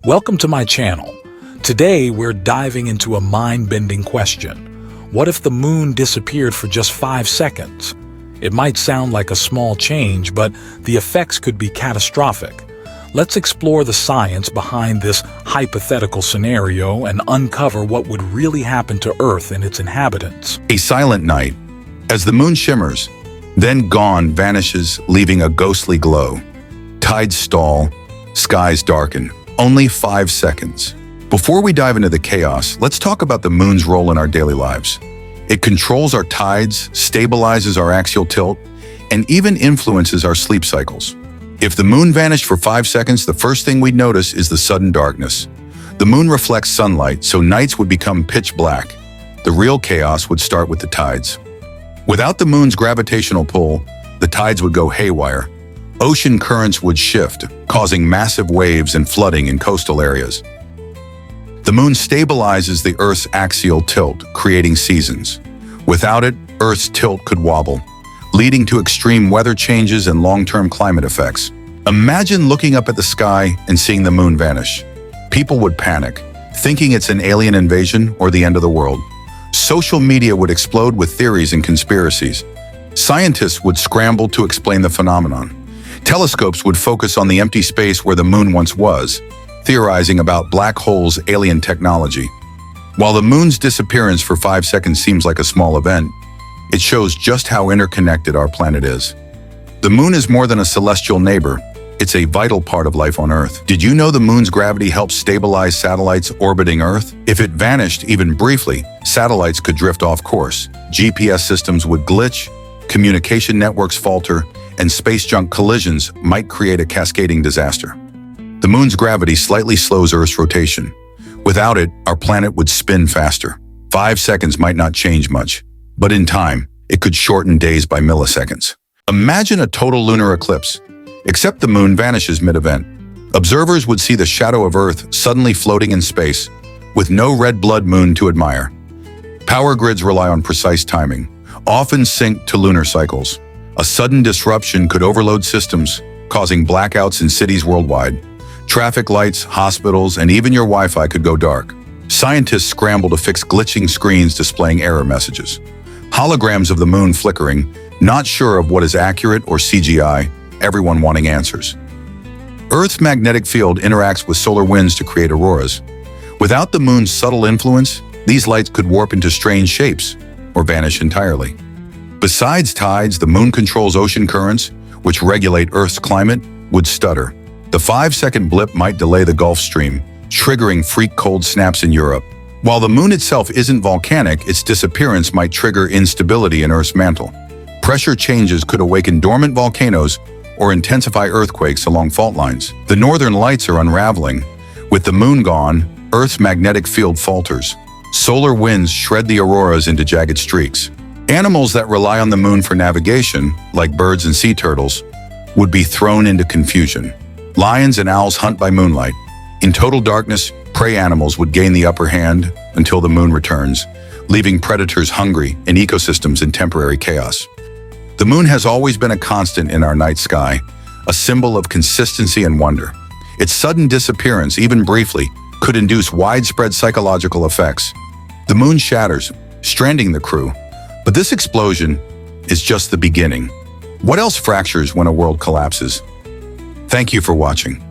Welcome to my channel. Today we're diving into a mind-bending question. What if the moon disappeared for just 5 seconds? It might sound like a small change, but the effects could be catastrophic. Let's explore the science behind this hypothetical scenario and uncover what would really happen to Earth and its inhabitants. A silent night, as the moon shimmers, then gone, vanishes, leaving a ghostly glow. Tides stall, skies darken. Only 5 seconds. Before we dive into the chaos, let's talk about the moon's role in our daily lives. It controls our tides, stabilizes our axial tilt, and even influences our sleep cycles. If the moon vanished for 5 seconds, the first thing we'd notice is the sudden darkness. The moon reflects sunlight, so nights would become pitch black. The real chaos would start with the tides. Without the moon's gravitational pull, the tides would go haywire. Ocean currents would shift, causing massive waves and flooding in coastal areas. The moon stabilizes the Earth's axial tilt, creating seasons. Without it, Earth's tilt could wobble, leading to extreme weather changes and long-term climate effects. Imagine looking up at the sky and seeing the moon vanish. People would panic, thinking it's an alien invasion or the end of the world. Social media would explode with theories and conspiracies. Scientists would scramble to explain the phenomenon. Telescopes would focus on the empty space where the moon once was, theorizing about black holes, alien technology. While the moon's disappearance for 5 seconds seems like a small event, it shows just how interconnected our planet is. The moon is more than a celestial neighbor. It's a vital part of life on Earth. Did you know the moon's gravity helps stabilize satellites orbiting Earth? If it vanished even briefly, satellites could drift off course. GPS systems would glitch, communication networks falter, and space junk collisions might create a cascading disaster. The moon's gravity slightly slows Earth's rotation. Without it, our planet would spin faster. 5 seconds might not change much, but in time, it could shorten days by milliseconds. Imagine a total lunar eclipse, except the moon vanishes mid-event. Observers would see the shadow of Earth suddenly floating in space, with no red blood moon to admire. Power grids rely on precise timing, often synced to lunar cycles. A sudden disruption could overload systems, causing blackouts in cities worldwide. Traffic lights, hospitals, and even your Wi-Fi could go dark. Scientists scramble to fix glitching screens displaying error messages. Holograms of the moon flickering, not sure of what is accurate or CGI, everyone wanting answers. Earth's magnetic field interacts with solar winds to create auroras. Without the moon's subtle influence, these lights could warp into strange shapes or vanish entirely. Besides tides, the moon controls ocean currents, which regulate Earth's climate, would stutter. The 5-second blip might delay the Gulf Stream, triggering freak cold snaps in Europe. While the moon itself isn't volcanic, its disappearance might trigger instability in Earth's mantle. Pressure changes could awaken dormant volcanoes or intensify earthquakes along fault lines. The northern lights are unraveling. With the moon gone, Earth's magnetic field falters. Solar winds shred the auroras into jagged streaks. Animals that rely on the moon for navigation, like birds and sea turtles, would be thrown into confusion. Lions and owls hunt by moonlight. In total darkness, prey animals would gain the upper hand until the moon returns, leaving predators hungry and ecosystems in temporary chaos. The moon has always been a constant in our night sky, a symbol of consistency and wonder. Its sudden disappearance, even briefly, could induce widespread psychological effects. The moon shatters, stranding the crew. But this explosion is just the beginning. What else fractures when a world collapses? Thank you for watching.